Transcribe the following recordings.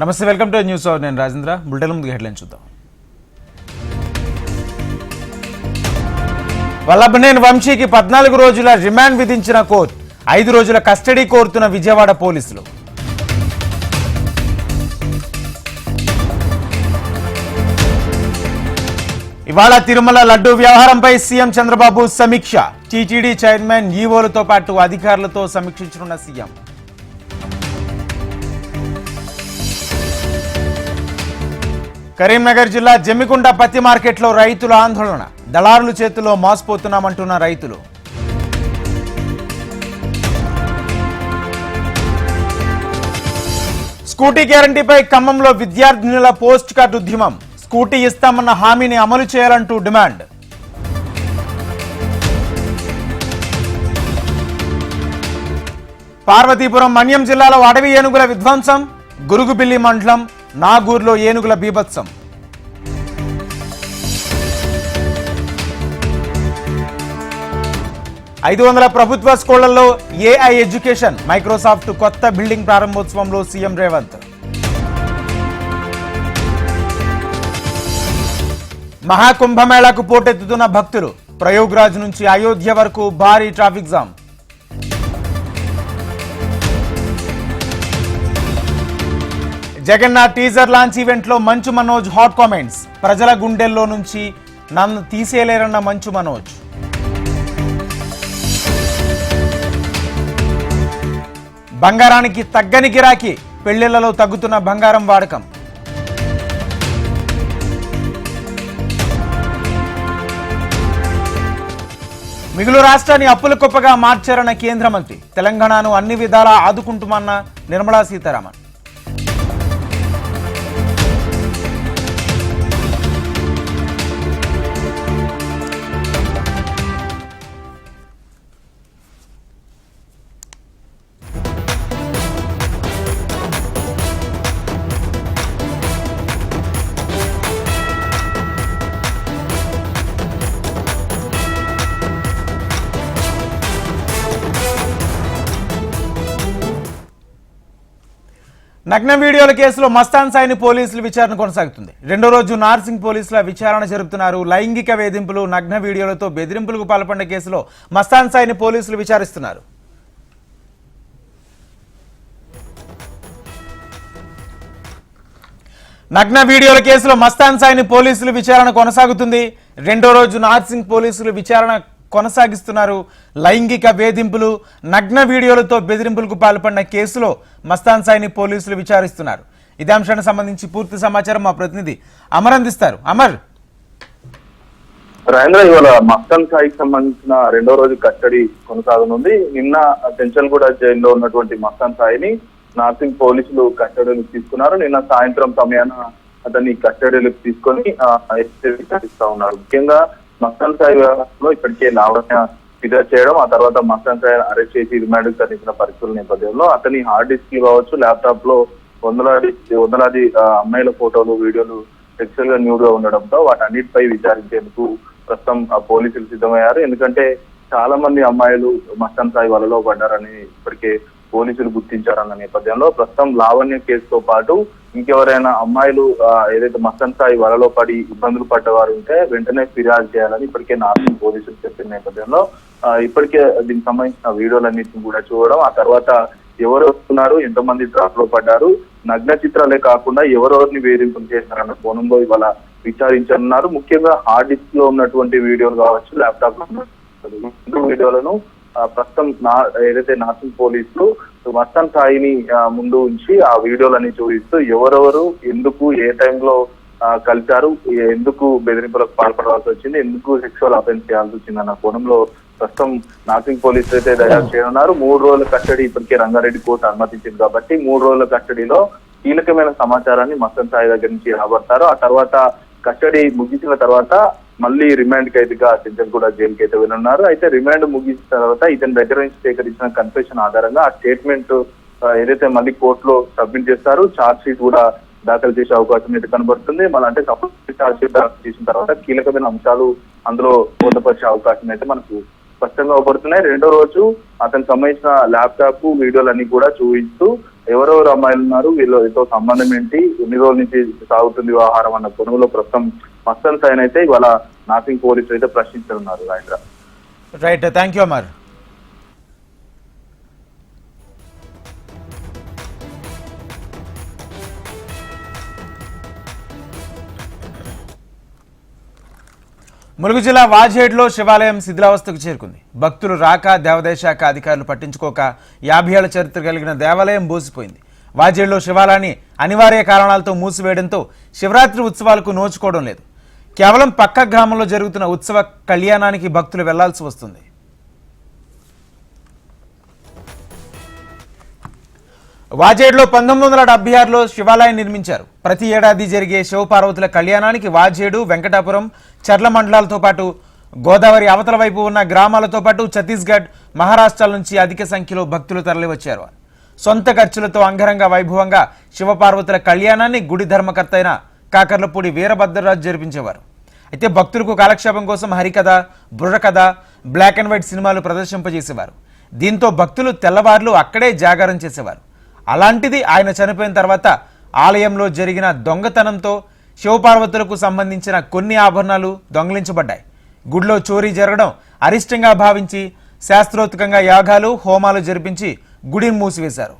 నమస్తే, welcome to news hour. నేను Rajendra. Bulletin ముందుగా హెడ్లైన్ చూద్దాం. వల్లభనేని వంశీకి 14 రోజుల రిమాండ్ విధించిన కోర్టు. 5 రోజుల కస్టడీ కోరుతున్న విజయవాడ పోలీసులు. ఇవాళ తిరుమల లడ్డూ వ్యవహారంపై సీఎం చంద్రబాబు సమీక్ష. టీటీడీ చైర్మన్ ఈవోలతో పాటు అధికారులతో సమీక్షించనున్న సీఎం. కరీంనగర్ జిల్లా జమ్మికుంట పత్తి మార్కెట్లో రైతుల ఆందోళన. దళారుల చేతుల్లో మోసపోతున్నామంటున్న రైతులు. స్కూటీ గ్యారంటీపై ఖమ్మంలో విద్యార్థినుల పోస్ట్ కార్డు ఉద్యమం. స్కూటీ ఇస్తామన్న హామీని అమలు చేయాలంటూ డిమాండ్. పార్వతీపురం మన్యం జిల్లాలో అడవి ఏనుగుల విధ్వంసం. గురుగుబిల్లి మండలం నాగూర్లో ఏనుగుల బీభత్సం. $500 ప్రభుత్వ స్కూళ్లలో ఏఐ ఎడ్యుకేషన్. మైక్రోసాఫ్ట్ కొత్త బిల్డింగ్ ప్రారంభోత్సవంలో సీఎం రేవంత్. మహాకుంభమేళాకు పోటెత్తుతున్న భక్తులు. ప్రయోగ్రాజ్ నుంచి అయోధ్య వరకు భారీ traffic jam. Jagannath teaser launch event లో మంచు మనోజ్ హాట్ కామెంట్స్. ప్రజల గుండెల్లో నుంచి నన్ను తీసేయలేరన్న మంచు మనోజ్. బంగారానికి తగ్గని గిరాకీ. పెళ్లిళ్లలో తగ్గుతున్న బంగారం వాడకం. మిగులు రాష్ట్రాన్ని అప్పుల కుప్పగా మార్చారన్న కేంద్ర మంత్రి. తెలంగాణను అన్ని విధాలా ఆదుకుంటుమన్న నిర్మలా సీతారామన్. నగ్న వీడియోల కేసులో మస్తాన్ సాయిని పోలీసులు విచారణ కొనసాగుతుంది. 2వ రోజు నార్సింగ్ పోలీసుల విచారణ జరుపుతున్నారు. లైంగిక వేధింపులు, నగ్న వీడియోలతో బెదిరింపులకు పాల్పడిన కేసులో మస్తాన్ సాయిని పోలీసులు విచారిస్తున్నారు. నగ్న వీడియోల కేసులో మస్తాన్ సాయిని పోలీసులు విచారణ కొనసాగుతుంది. 2వ రోజు నార్సింగ్ పోలీసులు విచారణ కొనసాగిస్తున్నారు. లైంగిక వేధింపులు, నగ్న వీడియోలతో బెదిరింపులకు పాల్పడిన కేసులో మస్తాన్ సాయిని పోలీసులు విచారిస్తున్నారు. ఇదే అంశానికి సంబంధించి పూర్తి సమాచారం మా ప్రతినిధి అమర్ అందిస్తారు. అమర్, రాజేంద్ర, ఇవాళ మస్తాన్ సాయికి సంబంధించిన 2వ రోజు కస్టడీ కొనసాగనుంది. నిన్న చెంచల్గూడ జైల్లో ఉన్నటువంటి మస్తాన్ సాయిని నార్సింగ్ పోలీసులు కస్టడీలోకి తీసుకున్నారు. నిన్న సాయంత్రం సమయాన అతన్ని కస్టడీలోకి తీసుకొని విచారిస్తా ఉన్నారు. ముఖ్యంగా మస్తాన్ సాయి వ్యవహారంలో ఇప్పటికే లావణ్య ఫిర్యాదు చేయడం, ఆ తర్వాత మస్తాన్ సాయి అరెస్ట్ చేసి రిమాండ్ తరలించిన పరిస్థితుల నేపథ్యంలో అతని హార్డ్ డిస్క్ కావచ్చు, ల్యాప్టాప్ లో వందలాది అమ్మాయిల ఫోటోలు, వీడియోలు సెక్చువల్ గా న్యూడ్ గా ఉండడంతో వాటన్నిటిపై విచారించేందుకు ప్రస్తుతం పోలీసులు సిద్ధమయ్యారు. ఎందుకంటే చాలా మంది అమ్మాయిలు మస్తాన్ సాయి వలలో పడ్డారని ఇప్పటికే పోలీసులు గుర్తించారన్న నేపథ్యంలో ప్రస్తుతం లావణ్య కేసుతో పాటు ఇంకెవరైనా అమ్మాయిలు ఏదైతే మస్తాన్ సాయి వలలో పడి ఇబ్బందులు పడ్డవారు ఉంటే వెంటనే ఫిర్యాదు చేయాలని ఇప్పటికే నార్సింగ్ పోలీసులు చెప్పిన నేపథ్యంలో ఇప్పటికే దీనికి సంబంధించిన వీడియోలన్నింటినీ కూడా చూడడం, ఆ తర్వాత ఎవరు వస్తున్నారు, ఎంతమంది డ్రాప్ లో పడ్డారు, నగ్న చిత్రాలే కాకుండా ఎవరెవరిని వేధింపులు చేశారన్న కోణంలో ఇవాళ విచారించనున్నారు. ముఖ్యంగా హార్డ్ డిస్క్ లో ఉన్నటువంటి వీడియోలు కావచ్చు, ల్యాప్టాప్ లో వీడియోలను ప్రస్తుతం ఏదైతే నార్సింగ్ పోలీసులు మస్తాన్ సాయిని ముందు ఉంచి ఆ వీడియోలన్నీ చూపిస్తూ ఎవరెవరు ఎందుకు ఏ టైంలో కలిశారు, ఎందుకు బెదిరింపులకు పాల్పడాల్సి వచ్చింది, ఎందుకు సెక్షువల్ అఫెన్స్ చేయాల్సి వచ్చింది అన్న కోణంలో ప్రస్తుతం నార్సింగ్ పోలీసులు అయితే దర్యాప్తు చేయనున్నారు. 3 రోజుల కస్టడీ ఇప్పటికే రంగారెడ్డి కోర్టు అనుమతించింది కాబట్టి 3 రోజుల కస్టడీలో కీలకమైన సమాచారాన్ని మస్తాన్ సాయి దగ్గర నుంచి రాబడతారు. ఆ తర్వాత కస్టడీ ముగిసిన తర్వాత మళ్ళీ రిమాండ్ ఖైదీగా చెంచల్గూడ జైలుకి అయితే వెళ్ళున్నారు. అయితే రిమాండ్ ముగిసిన తర్వాత ఇతని దగ్గర నుంచి సేకరించిన కన్ఫెషన్ ఆధారంగా ఆ స్టేట్మెంట్ ఏదైతే మళ్ళీ కోర్టులో సబ్మిట్ చేస్తారు, ఛార్జ్ షీట్ కూడా దాఖలు చేసే అవకాశం అయితే కనబడుతుంది. మళ్ళీ అంటే ఛార్జ్ షీట్ దాఖలు చేసిన తర్వాత కీలకమైన అంశాలు అందులో పొందపరిచే అవకాశం అయితే మనకు స్పష్టంగా అవపడుతున్నాయి. 2వ రోజు అతనికి సంబంధించిన ల్యాప్టాప్ వీడియోలన్నీ కూడా చూపిస్తూ ఎవరెవరు అమ్మాయిలు ఉన్నారు, వీళ్ళతో సంబంధం ఏంటి, ఎన్ని రోజుల నుంచి సాగుతుంది వ్యవహారం అన్న కొనుగోలు ప్రస్తుతం మస్తాన్ సాయిని అయితే ఇవాళ నార్సింగ్ పోలీసులు అయితే ప్రశ్నించనున్నారు. Rajendra. Right, thank you Amar. Mulugu జిల్లా వాజేడ్లో శివాలయం శిథిలావస్థకు చేరుకుంది. భక్తులు రాక దేవాదాయ శాఖ అధికారులు పట్టించుకోక 50 ఏళ్ల చరిత్ర కలిగిన దేవాలయం బోసిపోయింది. వాజేడ్లో శివాలయాన్ని అనివార్య కారణాలతో మూసివేయడంతో శివరాత్రి ఉత్సవాలకు నోచుకోవడం లేదు. కేవలం పక్క గ్రామంలో జరుగుతున్న ఉత్సవ కళ్యాణానికి భక్తులు వెళ్లాల్సి వస్తుంది. వాజేడ్లో 1976లో శివాలయం నిర్మించారు. ప్రతి ఏడాది జరిగే శివపార్వతుల కళ్యాణానికి వాజేడు, వెంకటాపురం, చర్ల మండలాలతో పాటు గోదావరి అవతల వైపు ఉన్న గ్రామాలతో పాటు ఛత్తీస్గఢ్, మహారాష్ట్రాల నుంచి అధిక సంఖ్యలో భక్తులు తరలివచ్చారు. సొంత ఖర్చులతో అంగరంగ వైభవంగా శివపార్వతుల కళ్యాణాన్ని గుడి ధర్మకర్త అయిన కాకర్లపూడి వీరభద్రరాజు జరిపించేవారు. అయితే భక్తులకు కాలక్షేపం కోసం హరికథ, బుర్రకథ, బ్లాక్ అండ్ వైట్ సినిమాలు ప్రదర్శింపజేసేవారు. దీంతో భక్తులు తెల్లవార్లు అక్కడే జాగారం చేసేవారు. అలాంటిది ఆయన చనిపోయిన తర్వాత ఆలయంలో జరిగిన దొంగతనంతో శివపార్వతులకు సంబంధించిన కొన్ని ఆభరణాలు దొంగిలించబడ్డాయి. గుడిలో చోరీ జరగడం అరిష్టంగా భావించి శాస్త్రోక్తంగా యాగాలు, హోమాలు జరిపించి గుడిని మూసివేశారు.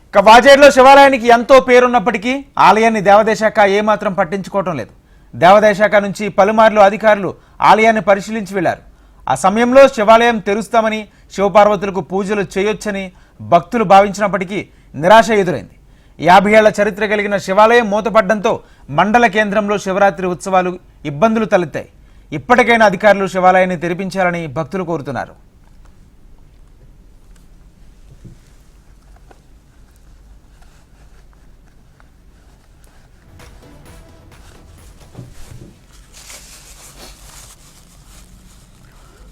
ఇక వాజేడ్లో శివాలయానికి ఎంతో పేరున్నప్పటికీ ఆలయాన్ని దేవాదాయ శాఖ ఏమాత్రం పట్టించుకోవటం లేదు. దేవాదాయ శాఖ నుంచి పలుమార్లు అధికారులు ఆలయాన్ని పరిశీలించి వెళ్లారు. ఆ సమయంలో శివాలయం తెరుస్తామని, శివపార్వతులకు పూజలు చేయొచ్చని భక్తులు భావించినప్పటికీ నిరాశ ఎదురైంది. 50 ఏళ్ల చరిత్ర కలిగిన శివాలయం మూతపడ్డంతో మండల కేంద్రంలో శివరాత్రి ఉత్సవాలు ఇబ్బందులు తలెత్తాయి. ఇప్పటికైనా అధికారులు శివాలయాన్ని తెరిపించాలని భక్తులు కోరుతున్నారు.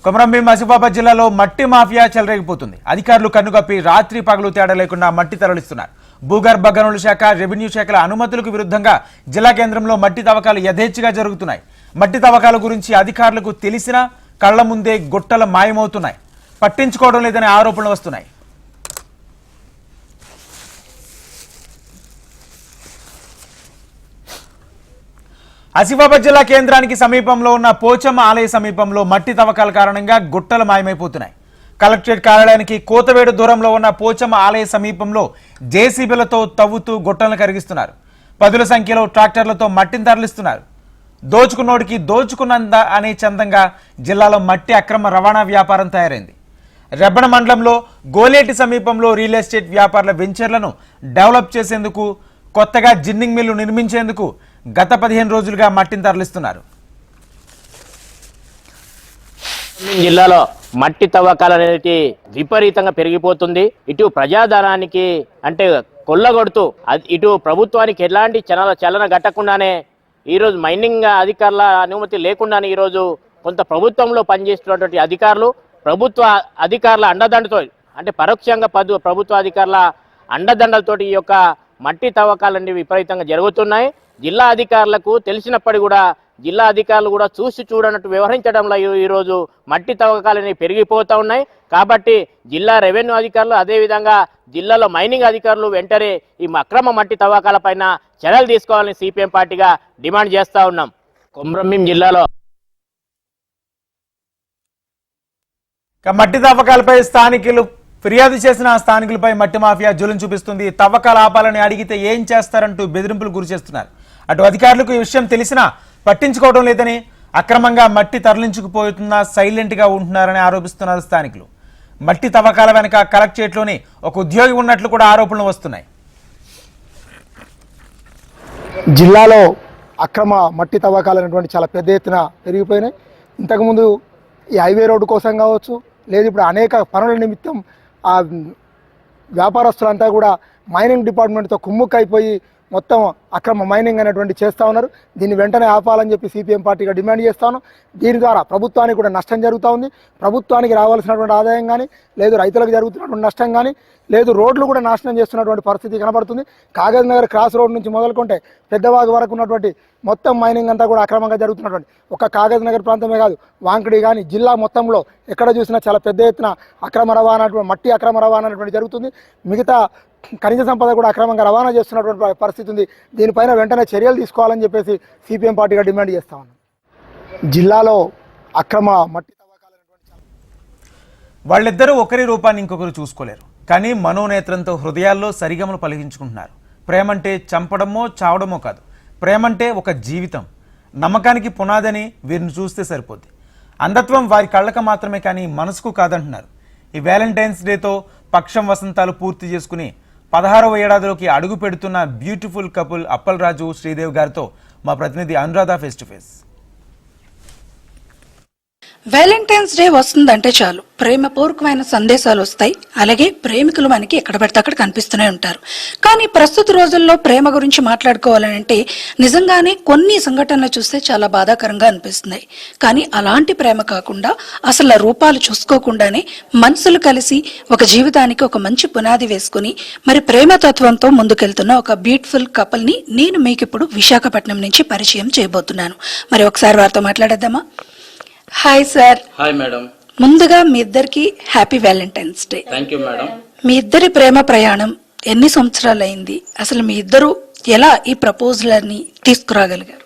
కొమరంభీం ఆసిఫాబాద్ జిల్లాలో మట్టి మాఫియా చెలరేగిపోతుంది. అధికారులు కన్నుగప్పి రాత్రి పగలు తేడా లేకుండా మట్టి తరలిస్తున్నారు. భూగర్భ గనుల శాఖ, రెవెన్యూ శాఖల అనుమతులకు విరుద్ధంగా జిల్లా కేంద్రంలో మట్టి తవ్వకాలు యథేచ్ఛగా జరుగుతున్నాయి. మట్టి తవ్వకాల గురించి అధికారులకు తెలిసినా కళ్ల ముందే గుట్టలు మాయమవుతున్నాయి. పట్టించుకోవడం లేదనే ఆరోపణలు వస్తున్నాయి. ఆసిఫాబాద్ జిల్లా కేంద్రానికి సమీపంలో ఉన్న పోచమ్మ ఆలయ సమీపంలో మట్టి తవ్వకాల కారణంగా గుట్టలు మాయమైపోతున్నాయి. కలెక్టరేట్ కార్యాలయానికి కోతవేడు దూరంలో ఉన్న పోచమ్మ ఆలయ సమీపంలో జేసీబీలతో తవ్వుతూ గుట్టలను కరిగిస్తున్నారు. పదుల సంఖ్యలో ట్రాక్టర్లతో మట్టిని తరలిస్తున్నారు. దోచుకున్నోడికి దోచుకున్నంద అనే చందంగా జిల్లాలో మట్టి అక్రమ రవాణా వ్యాపారం తయారైంది. రెబ్బన మండలంలో గోలేటి సమీపంలో రియల్ ఎస్టేట్ వ్యాపారుల వెంచర్లను డెవలప్ చేసేందుకు, కొత్తగా జిన్నింగ్ మిల్లు నిర్మించేందుకు గత 15 రోజులుగా మట్టిని తరలిస్తున్నారు. జిల్లాలో మట్టి తవ్వకాలు అనేది విపరీతంగా పెరిగిపోతుంది. ఇటు ప్రజాధనానికి అంటే కొల్లగొడుతూ ఇటు ప్రభుత్వానికి ఎలాంటి చలన గట్టకుండానే ఈరోజు మైనింగ్ అధికారుల అనుమతి లేకుండానే ఈరోజు కొంత ప్రభుత్వంలో పనిచేస్తున్నటువంటి అధికారులు ప్రభుత్వ అధికారుల అండదండతో అంటే పరోక్షంగా ప్రభుత్వ అధికారుల అండదండలతోటి ఈ యొక్క మట్టి తవ్వకాలన్నీ విపరీతంగా జరుగుతున్నాయి. జిల్లా అధికారులకు తెలిసినప్పటికీ కూడా జిల్లా అధికారులు కూడా చూసి చూడనట్టు వ్యవహరించడంలో ఈరోజు మట్టి తవ్వకాలని పెరిగిపోతూ ఉన్నాయి. కాబట్టి జిల్లా రెవెన్యూ అధికారులు అదేవిధంగా జిల్లాలో మైనింగ్ అధికారులు వెంటనే ఈ అక్రమ మట్టి తవ్వకాలపైన చర్యలు తీసుకోవాలని సిపిఎం పార్టీగా డిమాండ్ చేస్తూ ఉన్నాం. కొమరంభీం జిల్లాలో మట్టి తవ్వకాలపై స్థానికులు ఫిర్యాదు చేసిన స్థానికులపై మట్టి మాఫియా జులుం చూపిస్తుంది. తవ్వకాలు ఆపాలని అడిగితే ఏం చేస్తారంటూ బెదిరింపులు గురి చేస్తున్నారు. అటు అధికారులకు ఈ విషయం తెలిసినా పట్టించుకోవడం లేదని, అక్రమంగా మట్టి తరలించుకుపోతున్నా సైలెంట్ గా ఉంటున్నారని ఆరోపిస్తున్నారు స్థానికులు. మట్టి తవ్వకాల వెనక కలెక్టరేట్లోని ఒక ఉద్యోగి ఉన్నట్లు కూడా ఆరోపణలు వస్తున్నాయి. జిల్లాలో అక్రమ మట్టి తవ్వకాలు అనేటువంటి చాలా పెద్ద ఎత్తున పెరిగిపోయినాయి. ఇంతకుముందు ఈ హైవే రోడ్డు కోసం కావచ్చు, లేదు ఇప్పుడు అనేక పనుల నిమిత్తం ఆ వ్యాపారస్తులంతా కూడా మైనింగ్ డిపార్ట్మెంట్తో కుమ్ముక్కైపోయి మొత్తం అక్రమ మైనింగ్ అనేటువంటి చేస్తూ ఉన్నారు. దీన్ని వెంటనే ఆపాలని చెప్పి సిపిఎం పార్టీగా డిమాండ్ చేస్తాను. దీని ద్వారా ప్రభుత్వానికి కూడా నష్టం జరుగుతూ ఉంది. ప్రభుత్వానికి రావాల్సినటువంటి ఆదాయం కానీ, లేదు రైతులకు జరుగుతున్నటువంటి నష్టం కానీ, లేదు రోడ్లు కూడా నాశనం చేస్తున్నటువంటి పరిస్థితి కనబడుతుంది. కాగజ్ నగర్ క్రాస్ రోడ్ నుంచి మొదలుకుంటే పెద్దవాగు వరకు ఉన్నటువంటి మొత్తం మైనింగ్ అంతా కూడా అక్రమంగా జరుగుతున్నటువంటి ఒక కాగజ్ నగర్ ప్రాంతమే కాదు, వాంకడి కానీ జిల్లా మొత్తంలో ఎక్కడ చూసినా చాలా పెద్ద ఎత్తున అక్రమ రవాణా, మట్టి అక్రమ రవాణా అనేటువంటి జరుగుతుంది. మిగతా ఖనిజ సంపద కూడా అక్రమంగా రవాణా చేస్తున్నటువంటి పరిస్థితి ఉంది. దీనిపైన వెంటనే చర్యలు తీసుకోవాలని చెప్పేసి సిపిఎం పార్టీగా డిమాండ్ చేస్తా ఉన్నాం. జిల్లాలో అక్రమ మట్టి వాళ్ళిద్దరూ ఒకరి రూపాన్ని ఇంకొకరు చూసుకోలేరు, కానీ మనోనేత్రంతో హృదయాల్లో సరిగమలు పలికించుకుంటున్నారు. ప్రేమంటే చంపడమో చావడమో కాదు, ప్రేమంటే ఒక జీవితం. నమ్మకానికి పునాదని వీరిని చూస్తే సరిపోద్ది. అంధత్వం వారి కళ్ళకు మాత్రమే కానీ మనసుకు కాదంటున్నారు. ఈ వ్యాలంటైన్స్ డేతో పక్షం వసంతాలు పూర్తి చేసుకుని 16వ ఏడాదిలోకి అడుగు పెడుతున్న బ్యూటిఫుల్ కపుల్ అప్పలరాజు శ్రీదేవ్ గారితో మా ప్రతినిధి Anuradha face to face. Valentine's day వస్తుందంటే చాలు ప్రేమపూర్వకమైన సందేశాలు వస్తాయి. అలాగే ప్రేమికులు మనకి ఎక్కడ పడితే అక్కడ కనిపిస్తూనే ఉంటారు. కానీ ప్రస్తుత రోజుల్లో ప్రేమ గురించి మాట్లాడుకోవాలంటే నిజంగానే కొన్ని సంఘటనలు చూస్తే చాలా బాధాకరంగా అనిపిస్తున్నాయి. కానీ అలాంటి ప్రేమ కాకుండా అసలు రూపాలు చూసుకోకుండానే మనసులు కలిసి ఒక జీవితానికి ఒక మంచి పునాది వేసుకుని మరి ప్రేమతత్వంతో ముందుకెళ్తున్న ఒక బ్యూటిఫుల్ కపుల్ ని నేను మీకు ఇప్పుడు విశాఖపట్నం నుంచి పరిచయం చేయబోతున్నాను. మరి ఒకసారి వారితో మాట్లాడేద్దామా? Hi sir. Hi madam. ముందుగా మీ ఇద్దరికి happy Valentine's day. Thank you madam. మీ ఇద్దరి ప్రేమ ప్రయాణం ఎన్ని సంవత్సరాలు అయింది? అసలు మీ ఇద్దరు ఎలా ఈ ప్రపోజల్ అని తీసుకురాగలిగారు?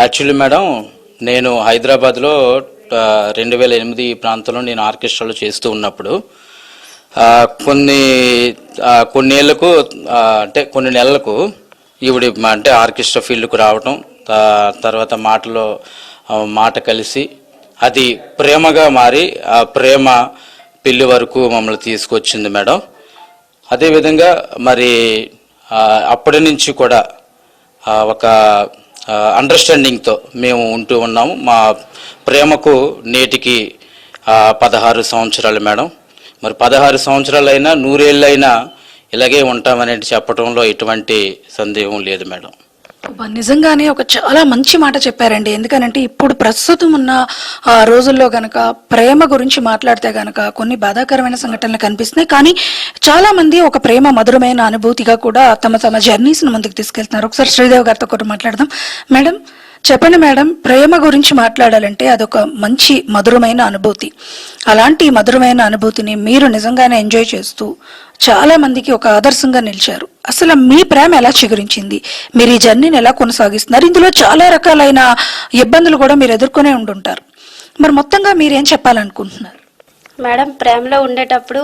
యాక్చువల్లీ మేడం, నేను హైదరాబాద్లో 2008 ఈ ప్రాంతంలో నేను ఆర్కెస్ట్రాలో చేస్తూ ఉన్నప్పుడు కొన్నేళ్లకు అంటే కొన్ని నెలలకు ఈవిడ అంటే ఆర్కెస్ట్రా ఫీల్డ్కు రావటం, తర్వాత మాట కలిసి అది ప్రేమగా మారి ఆ ప్రేమ పెళ్లి వరకు మమ్మల్ని తీసుకొచ్చింది మేడం. అదేవిధంగా మరి అప్పటి నుంచి కూడా ఒక అండర్స్టాండింగ్తో మేము ఉంటూ ఉన్నాము. మా ప్రేమకు నేటికి 16 సంవత్సరాలు మేడం. మరి 16 సంవత్సరాలైనా 100 ఏళ్ళైనా ఇలాగే ఉంటామని చెప్పడంలో ఎటువంటి సందేహం లేదు మేడం. నిజంగానే ఒక చాలా మంచి మాట చెప్పారండి. ఎందుకనంటే ఇప్పుడు ప్రస్తుతం ఉన్న రోజుల్లో గనక ప్రేమ గురించి మాట్లాడితే గనక కొన్ని బాధాకరమైన సంఘటనలు కనిపిస్తున్నాయి. కానీ చాలా మంది ఒక ప్రేమ మధురమైన అనుభూతిగా కూడా తమ జర్నీస్ ను ముందుకు తీసుకెళ్తున్నారు. ఒకసారి శ్రీదేవి గారితో కూడా మాట్లాడదాం. మేడం చెప్పండి మేడం, ప్రేమ గురించి మాట్లాడాలంటే అదొక మంచి మధురమైన అనుభూతి. అలాంటి మధురమైన అనుభూతిని మీరు నిజంగానే ఎంజాయ్ చేస్తూ చాలా మందికి ఒక ఆదర్శంగా నిలిచారు. అసలు మీ ప్రేమ ఎలా చిగురించింది? మీరు ఈ జర్నీని ఎలా కొనసాగిస్తున్నారు? ఇందులో చాలా రకాలైన ఇబ్బందులు కూడా మీరు ఎదుర్కొనే ఉండుంటారు. మరి మొత్తంగా మీరేం చెప్పాలనుకుంటున్నారు? మేడం, ప్రేమలో ఉండేటప్పుడు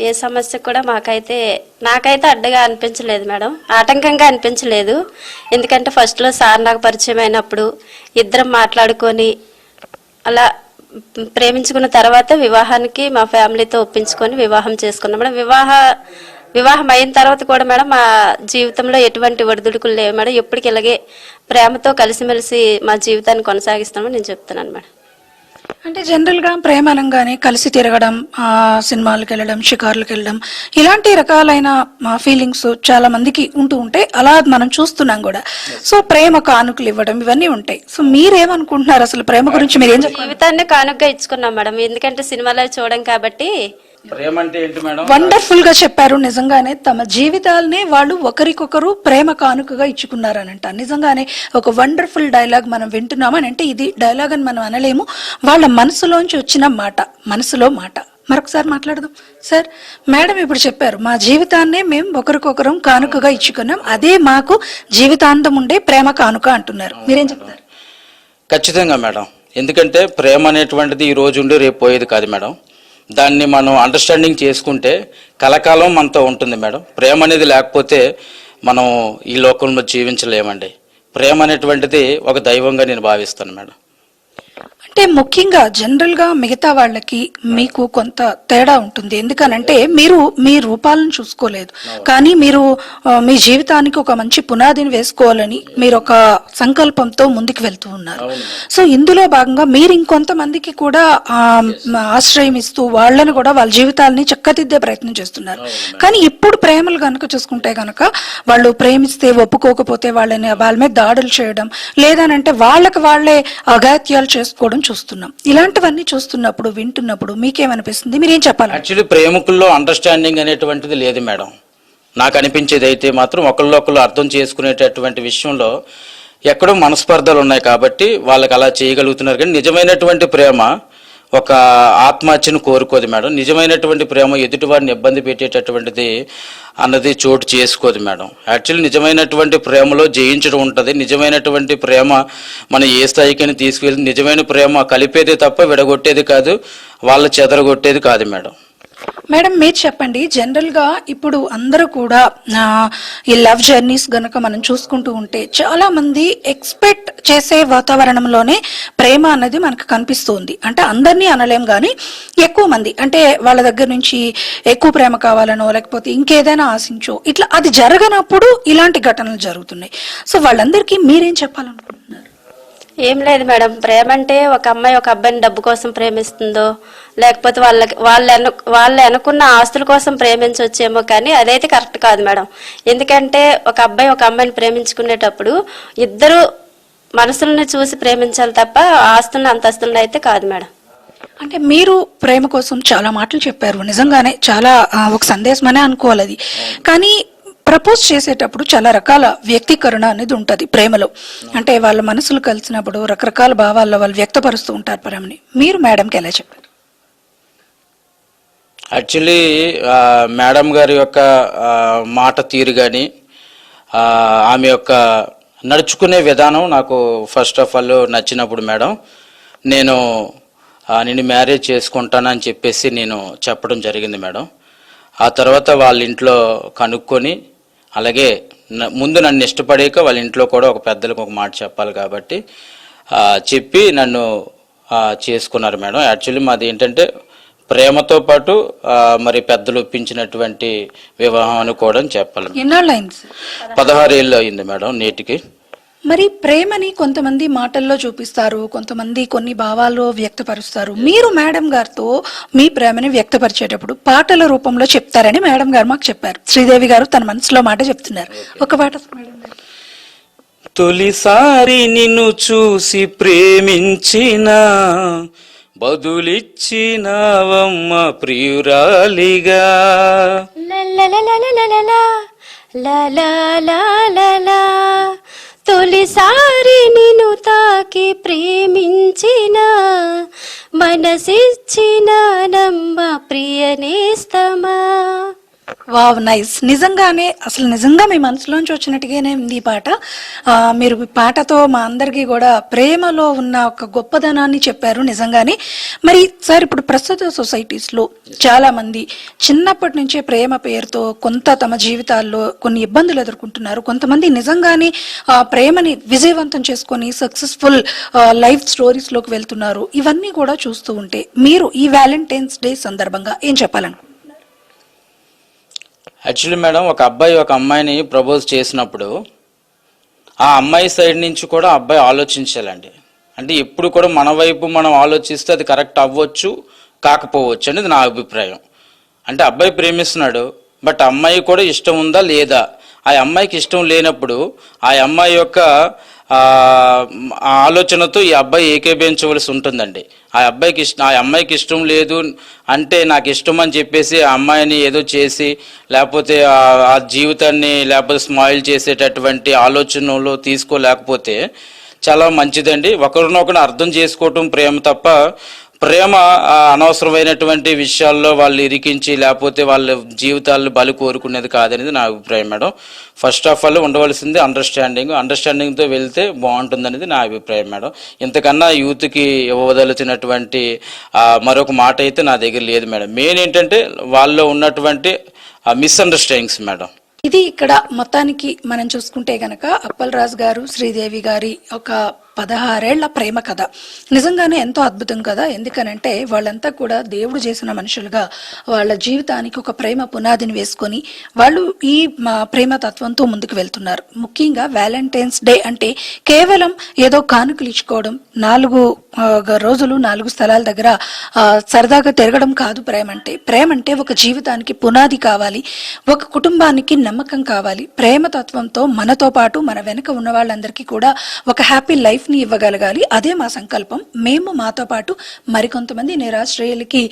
ఏ సమస్య కూడా నాకైతే అడ్డగా అనిపించలేదు మేడం, ఆటంకంగా అనిపించలేదు. ఎందుకంటే ఫస్ట్లో సార్ నాకు పరిచయం అయినప్పుడు ఇద్దరం మాట్లాడుకొని అలా ప్రేమించుకున్న తర్వాత వివాహానికి మా ఫ్యామిలీతో ఒప్పించుకొని వివాహం చేసుకున్నాం మేడం. వివాహం అయిన తర్వాత కూడా మేడం మా జీవితంలో ఎటువంటి ఒడిదుడుకులు లేవు మేడం. ఎప్పటికి ఇలాగే ప్రేమతో కలిసిమెలిసి మా జీవితాన్ని కొనసాగిస్తామని నేను చెప్తున్నాను మేడం. అంటే జనరల్ గా ప్రేమ అనగానే కలిసి తిరగడం, సినిమాలకు వెళ్ళడం, షికార్లకు వెళ్ళడం, ఇలాంటి రకాలైన ఫీలింగ్స్ చాలా మందికి ఉంటూ ఉంటాయి. అలా మనం చూస్తున్నాం కూడా. సో ప్రేమ కానుకలు ఇవ్వడం ఇవన్నీ ఉంటాయి. సో మీరేమనుకుంటున్నారు అసలు ప్రేమ గురించి? మీరేం జీవితాన్ని కానుకగా ఇచ్చుకున్నాం మేడం, ఎందుకంటే సినిమాలో చూడడం కాబట్టి. ప్రేమ అంటే ఏంటి మేడం? వండర్ఫుల్ గా చెప్పారు. నిజంగానే తమ జీవితాలనే వాళ్ళు ఒకరికొకరు ప్రేమ కానుకగా ఇచ్చుకున్నారనంట. నిజంగానే ఒక వండర్ఫుల్ డైలాగ్ మనం వింటున్నామని అంటే ఇది డైలాగ్ అని మనం అనలేము, వాళ్ళ మనసులోంచి వచ్చిన మనసులో మాట. మరొకసారి మాట్లాడదాం సార్. మేడం ఇప్పుడు చెప్పారు, మా జీవితాన్నే మేము ఒకరికొకరం కానుకగా ఇచ్చుకున్నాం, అదే మాకు జీవితాంతం ఉండే ప్రేమ కానుక అంటున్నారు. మీరేం చెప్తారు? ఖచ్చితంగా మేడం, ఎందుకంటే ప్రేమ అనేటువంటిది ఈ రోజు ఉండి రేపు పోయేది కాదు మేడం. దాన్ని మనం అండర్స్టాండింగ్ చేసుకుంటే కలకాలం మనతో ఉంటుంది మేడం. ప్రేమ అనేది లేకపోతే మనం ఈ లోకంలో జీవించలేమండి. ప్రేమ అనేటువంటిది ఒక దైవంగా నేను భావిస్తాను మేడం. అంటే ముఖ్యంగా జనరల్ గా మిగతా వాళ్ళకి మీకు కొంత తేడా ఉంటుంది. ఎందుకనంటే మీరు మీ రూపాలను చూసుకోలేదు, కానీ మీరు మీ జీవితానికి ఒక మంచి పునాదిని వేసుకోవాలని మీరు ఒక సంకల్పంతో ముందుకు వెళ్తూ ఉన్నారు. సో ఇందులో భాగంగా మీరు ఇంకొంతమందికి కూడా ఆశ్రయం ఇస్తూ వాళ్ళని కూడా వాళ్ళ జీవితాలని చక్కదిద్దే ప్రయత్నం చేస్తున్నారు. కానీ ఇప్పుడు ప్రేమలు కనుక చూసుకుంటే గనక వాళ్ళు ప్రేమిస్తే ఒప్పుకోకపోతే వాళ్ళ మీద దాడులు చేయడం, లేదనంటే వాళ్ళకి వాళ్ళే అఘాత్యాలు చేసుకోవడం చూస్తున్నాం. ఇలాంటివన్నీ చూస్తున్నప్పుడు వింటున్నప్పుడు మీకేమనిపిస్తుంది, మీరేం చెప్పాలి? యాక్చువల్లీ ప్రేమికుల్లో అండర్స్టాండింగ్ అనేటువంటిది లేదు మేడం. నాకు అనిపించేది అయితే మాత్రం ఒకళ్ళు అర్థం చేసుకునేటటువంటి విషయంలో ఎక్కడో మనస్పర్ధలు ఉన్నాయి కాబట్టి వాళ్ళకి అలా చేయగలుగుతున్నారు. కానీ నిజమైనటువంటి ప్రేమ ఒక ఆత్మహత్యను కోరుకోదు మేడం. నిజమైనటువంటి ప్రేమ ఎదుటివారిని ఇబ్బంది పెట్టేటటువంటిది అన్నది చోటు చేసుకోదు మేడం. యాక్చువల్లీ నిజమైనటువంటి ప్రేమలో జయించడం ఉంటుంది. నిజమైనటువంటి ప్రేమ మన ఏ స్థాయికైనా తీసుకువెళ్తుంది. నిజమైన ప్రేమ కలిపేది తప్ప విడగొట్టేది కాదు, వాళ్ళ చెదరగొట్టేది కాదు మేడం. మేడం మీరు చెప్పండి, జనరల్ గా ఇప్పుడు అందరూ కూడా ఈ లవ్ జర్నీస్ గనక మనం చూసుకుంటూ ఉంటే చాలా మంది ఎక్స్పెక్ట్ చేసే వాతావరణంలోనే ప్రేమ అన్నది మనకు కనిపిస్తుంది. అంటే అందరినీ అనలేం కానీ ఎక్కువ మంది అంటే వాళ్ళ దగ్గర నుంచి ఎక్కువ ప్రేమ కావాలనో లేకపోతే ఇంకేదైనా ఆశించో ఇట్లా అది జరగనప్పుడు ఇలాంటి ఘటనలు జరుగుతున్నాయి. సో వాళ్ళందరికీ మీరేం చెప్పాలనుకుంటున్నారు? ఏం లేదు మేడం, ప్రేమ అంటే ఒక అమ్మాయి ఒక అబ్బాయిని డబ్బు కోసం ప్రేమిస్తుందో లేకపోతే వాళ్ళు అనుకున్న ఆస్తుల కోసం ప్రేమించవచ్చేమో, కానీ అదైతే కరెక్ట్ కాదు మేడం. ఎందుకంటే ఒక అబ్బాయి ఒక అమ్మాయిని ప్రేమించుకునేటప్పుడు ఇద్దరు మనసులను చూసి ప్రేమించాలి తప్ప ఆస్తులను అంతస్తులను అయితే కాదు మేడం. అంటే మీరు ప్రేమ కోసం చాలా మాటలు చెప్పారు, నిజంగానే చాలా ఒక సందేశమనే అనుకోవాలి అది. కానీ ప్రపోజ్ చేసేటప్పుడు చాలా రకాల వ్యక్తీకరణ అనేది ఉంటుంది ప్రేమలో. అంటే వాళ్ళ మనసులు కలిసినప్పుడు రకరకాల భావాల్లో వాళ్ళు వ్యక్తపరుస్తూ ఉంటారు ప్రేమని. మీరు మేడంకి ఎలా చెప్పారు? యాక్చువల్లీ మేడం గారి యొక్క మాట తీరు కానీ ఆమె యొక్క నడుచుకునే విధానం నాకు ఫస్ట్ ఆఫ్ ఆల్ నచ్చినప్పుడు మేడం నేను మ్యారేజ్ చేసుకుంటానని చెప్పేసి నేను చెప్పడం జరిగింది మేడం. ఆ తర్వాత వాళ్ళ ఇంట్లో కనుక్కొని, అలాగే ముందు నన్ను ఇష్టపడేక వాళ్ళ ఇంట్లో కూడా ఒక పెద్దలకు ఒక మాట చెప్పాలి కాబట్టి చెప్పి నన్ను చేసుకున్నారు మేడం. యాక్చువల్లీ మాది ఏంటంటే ప్రేమతో పాటు మరి పెద్దలు ఒప్పించినటువంటి వివాహం అని కూడా చెప్పాలి. 16 ఏళ్ళు అయింది మేడం నేటికి. మరి ప్రేమని కొంతమంది మాటల్లో చూపిస్తారు, కొంతమంది కొన్ని భావాల్లో వ్యక్తపరుస్తారు. మీరు మేడం గారితో మీ ప్రేమని వ్యక్తపరిచేటప్పుడు పాటల రూపంలో చెప్తారని మేడం గారు మాకు చెప్పారు. శ్రీదేవి గారు తన మనసులో మాట చెప్తున్నారు, ఒక పాట. తొలిసారి నిన్ను చూసి ప్రేమించిన బదులిచ్చినవమ్మ ప్రియురాలిగా, తొలిసారి నిన్ను తాకి ప్రేమించిన మనసిచ్చిన నమ్మ ప్రియనేస్తమా. Wow, nice. నిజంగా మీ మనసులోంచి వచ్చినట్టుగానే ఉంది ఈ పాట. మీరు ఈ పాటతో మా అందరికీ కూడా ప్రేమలో ఉన్న ఒక గొప్పదనాన్ని చెప్పారు నిజంగానే. మరి సార్, ఇప్పుడు ప్రస్తుత సొసైటీస్లో చాలా మంది చిన్నప్పటి నుంచే ప్రేమ పేరుతో కొంత తమ జీవితాల్లో కొన్ని ఇబ్బందులు ఎదుర్కొంటున్నారు. కొంతమంది నిజంగానే ప్రేమని విజయవంతం చేసుకొని సక్సెస్ఫుల్ లైఫ్ స్టోరీస్లోకి వెళ్తున్నారు. ఇవన్నీ కూడా చూస్తూ ఉంటే మీరు ఈ వ్యాలంటైన్స్ డే సందర్భంగా ఏం చెప్పాలనుకుంటున్నారు? యాక్చువల్లీ మేడం, ఒక అబ్బాయి ఒక అమ్మాయిని ప్రపోజ్ చేసినప్పుడు ఆ అమ్మాయి సైడ్ నుంచి కూడా అబ్బాయి ఆలోచించాలండి. అంటే ఎప్పుడు కూడా మన వైపు మనం ఆలోచిస్తే అది కరెక్ట్ అవ్వచ్చు కాకపోవచ్చు అనేది నా అభిప్రాయం. అంటే అబ్బాయి ప్రేమిస్తున్నాడు, బట్ అమ్మాయి కూడా ఇష్టం ఉందా లేదా, ఆ అమ్మాయికి ఇష్టం లేనప్పుడు ఆ అమ్మాయి యొక్క ఆలోచనతో ఈ అబ్బాయి ఏకీభవించవలసి ఉంటుందండి. ఆ అమ్మాయికి ఇష్టం లేదు అంటే నాకు ఇష్టం అని చెప్పేసి ఆ అమ్మాయిని ఏదో చేసి లేకపోతే ఆ జీవితాన్ని లేకపోతే స్మాయిల్ చేసేటటువంటి ఆలోచనలో తీసుకోలేకపోతే చాలా మంచిదండి. ఒకరినొకరు అర్థం చేసుకోవటం ప్రేమ తప్ప ప్రేమ అనవసరమైనటువంటి విషయాల్లో వాళ్ళు ఇరికించి లేకపోతే వాళ్ళ జీవితాలను బలి కోరుకునేది కాదనేది నా అభిప్రాయం మేడం. ఫస్ట్ ఆఫ్ ఆల్ ఉండవలసింది అండర్స్టాండింగ్తో వెళ్తే బాగుంటుందనేది నా అభిప్రాయం మేడం. ఇంతకన్నా యూత్కి ఇవ్వదలిచినటువంటి మరొక మాట అయితే నా దగ్గర లేదు మేడం. మెయిన్ ఏంటంటే వాళ్ళలో ఉన్నటువంటి మిస్అండర్స్టాండింగ్స్ మేడం. ఇది ఇక్కడ మొత్తానికి మనం చూసుకుంటే గనక అప్పల్ రాజు గారు శ్రీదేవి గారి ఒక 16 ఏళ్ల ప్రేమ కథ నిజంగానే ఎంతో అద్భుతం కదా. ఎందుకనంటే వాళ్ళంతా కూడా దేవుడు చేసిన మనుషులుగా వాళ్ళ జీవితానికి ఒక ప్రేమ పునాదిని వేసుకొని వాళ్ళు ఈ ప్రేమ తత్వంతో ముందుకు వెళ్తున్నారు. ముఖ్యంగా వ్యాలంటైన్స్ డే అంటే కేవలం ఏదో కానుకలు ఇచ్చుకోవడం, 4 రోజులు 4 స్థలాల దగ్గర సరదాగా తిరగడం కాదు ప్రేమ అంటే ఒక జీవితానికి పునాది కావాలి, ఒక కుటుంబానికి నమ్మకం కావాలి. ప్రేమ తత్వంతో మనతో పాటు మన వెనుక ఉన్న వాళ్ళందరికీ కూడా ఒక హ్యాపీ లైఫ్ ని ఇవ్వగలగాలి. అదే మా సంకల్పం. మేము మాతో పాటు మరికొంతమంది నిరాశ్రయులకి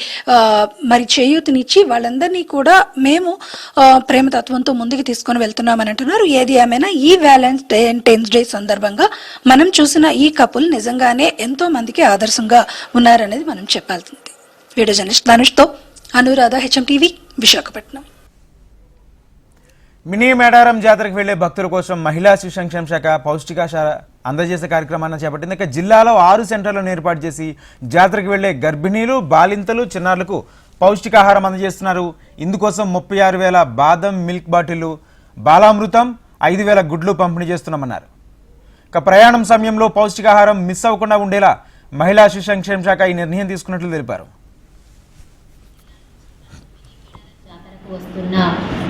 మరి చేయూతనిచ్చి వాళ్ళందరినీ కూడా మేము ప్రేమ తత్వంతో ముందుకు తీసుకొని వెళ్తున్నామని అంటున్నారు. ఏది ఏమైనా ఈ వ్యాలంటైన్స్ డే సందర్భంగా మనం చూసిన ఈ కపుల్ నిజంగానే ఎంతో మందికి ఆదర్శంగా ఉన్నారనేది మనం చెప్పాల్సింది. వీడియో జర్నలిస్ట్ ధనుష్తో అనురాధ, HMTV, విశాఖపట్నం. మినీ మేడారం జాతరకు వెళ్లే భక్తుల కోసం మహిళా శిశు సంక్షేమ శాఖ పౌష్టికాహార అందజేసే కార్యక్రమాన్ని చేపట్టింది. ఇక జిల్లాలో 6 సెంటర్లను ఏర్పాటు చేసి జాతరకు వెళ్లే గర్భిణీలు, బాలింతలు, చిన్నారులకు పౌష్టికాహారం అందజేస్తున్నారు. ఇందుకోసం 36,000 బాదం మిల్క్ బాటిళ్లు, బాలామృతం, 5,000 గుడ్లు పంపిణీ చేస్తున్నామన్నారు. ఇక ప్రయాణం సమయంలో పౌష్టికాహారం మిస్ అవ్వకుండా ఉండేలా మహిళా శిశు సంక్షేమ శాఖ ఈ నిర్ణయం తీసుకున్నట్లు తెలిపారు. వస్తున్న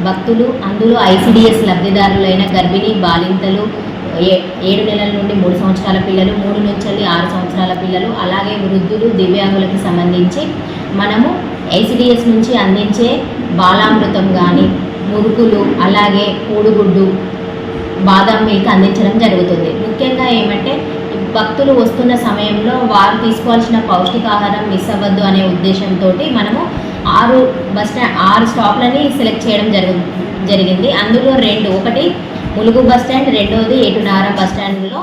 భక్తులు, అందులో ICDS లబ్ధిదారులైన గర్భిణీ, బాలింతలు, 7 నెలల నుండి 3 సంవత్సరాల పిల్లలు, 3 నుంచి 6 సంవత్సరాల పిల్లలు, అలాగే వృద్ధులు, దివ్యాంగులకు సంబంధించి మనము ICDS నుంచి అందించే బాలామృతం కానీ, మురుకులు, అలాగే కోడిగుడ్డు, బాదం మిల్క్ అందించడం జరుగుతుంది. ముఖ్యంగా ఏమంటే భక్తులు వస్తున్న సమయంలో వారు తీసుకోవాల్సిన పౌష్టికాహారం మిస్ అవ్వద్దు అనే ఉద్దేశంతో మనము 6 స్టాప్లని సెలెక్ట్ చేయడం జరిగింది. అందులో 2, ఒకటి ములుగు బస్ స్టాండ్, రెండోది ఏటునారం బస్ స్టాండ్లో.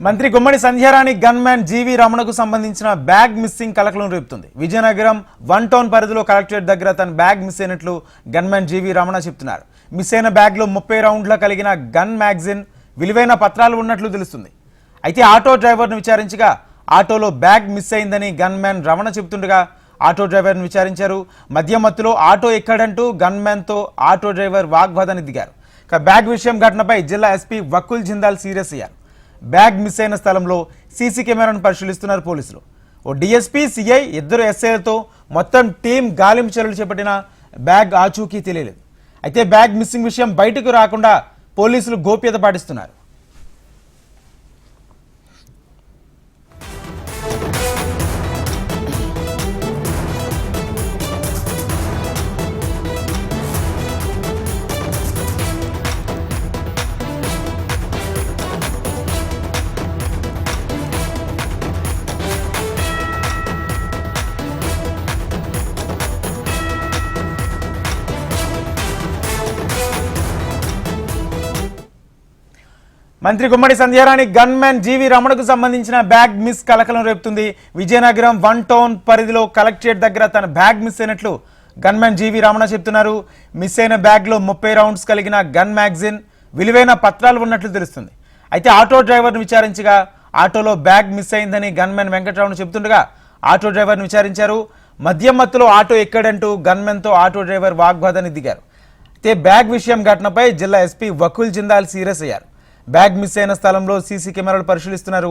మంత్రి గుమ్మడి సంధ్యారాణి గన్మ్యాన్ జీవి రమణకు సంబంధించిన బ్యాగ్ మిస్సింగ్ కలకలం రేపుతుంది. విజయనగరం 1 టౌన్ పరిధిలో కలెక్టరేట్ దగ్గర తన బ్యాగ్ మిస్ అయినట్లు గన్మ్యాన్ జీవి రమణ చెప్తున్నారు. మిస్ అయిన బ్యాగ్లో 30 రౌండ్ల కలిగిన గన్ మ్యాగజిన్, విలువైన పత్రాలు ఉన్నట్లు తెలుస్తుంది. అయితే ఆటో డ్రైవర్ను విచారించగా ఆటోలో బ్యాగ్ మిస్ అయిందని గన్మ్యాన్ రమణ చెబుతుండగా ఆటో డ్రైవర్ను విచారించారు. మద్యం మత్తులో ఆటో ఎక్కడంటూ గన్మ్యాన్తో ఆటో డ్రైవర్ వాగ్వాదానికి దిగారు. బ్యాగ్ విషయం ఘటనపై జిల్లా ఎస్పీ వకుల్ జిందాల్ సీరియస్ అయ్యారు. బ్యాగ్ మిస్ అయిన స్థలంలో సీసీ కెమెరాను పరిశీలిస్తున్నారు పోలీసులు. ఓ DSP, CI, 2 SIలతో మొత్తం టీం గాలింపు చర్యలు చేపట్టిన బ్యాగ్ ఆచూకీ తెలియలేదు. అయితే బ్యాగ్ మిస్సింగ్ విషయం బయటకు రాకుండా పోలీసులు గోప్యత పాటిస్తున్నారు. మంత్రి గుమ్మడి సంధ్యారాణి గన్మ్యాన్ జీవి రమణకు సంబంధించిన బ్యాగ్ మిస్ కలకలం రేపుతుంది. విజయనగరం 1 టౌన్ పరిధిలో కలెక్టరేట్ దగ్గర తన బ్యాగ్ మిస్ అయినట్లు గన్మ్యాన్ జీవి రమణ చెప్తున్నారు. మిస్ అయిన బ్యాగ్లో 30 రౌండ్స్ కలిగిన గన్ మ్యాగజిన్, విలువైన పత్రాలు ఉన్నట్లు తెలుస్తుంది. అయితే ఆటో డ్రైవర్ను విచారించగా ఆటోలో బ్యాగ్ మిస్ అయిందని గన్మ్యాన్ వెంకటరావును చెబుతుండగా ఆటో డ్రైవర్ను విచారించారు. మద్యం మత్తులో ఆటో ఎక్కడంటూ గన్మెన్తో ఆటో డ్రైవర్ వాగ్వాదానికి దిగారు. అయితే బ్యాగ్ విషయం ఘటనపై జిల్లా ఎస్పీ వకుల్ జిందాల్ సీరియస్ అయ్యారు. బ్యాగ్ మిస్ అయిన స్థలంలో సీసీ కెమెరాలు పరిశీలిస్తున్నారు.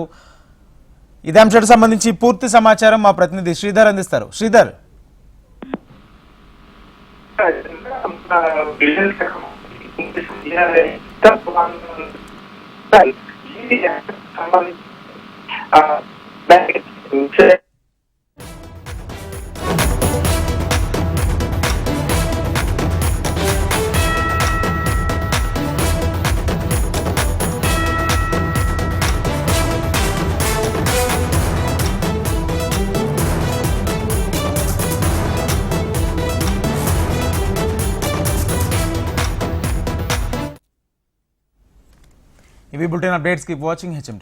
ఇదే అంశానికి సంబంధించి పూర్తి సమాచారం మా ప్రతినిధి శ్రీధర్ అందిస్తారు. శ్రీధర్, ఇవి bulletin updates. Keep watching HMTV.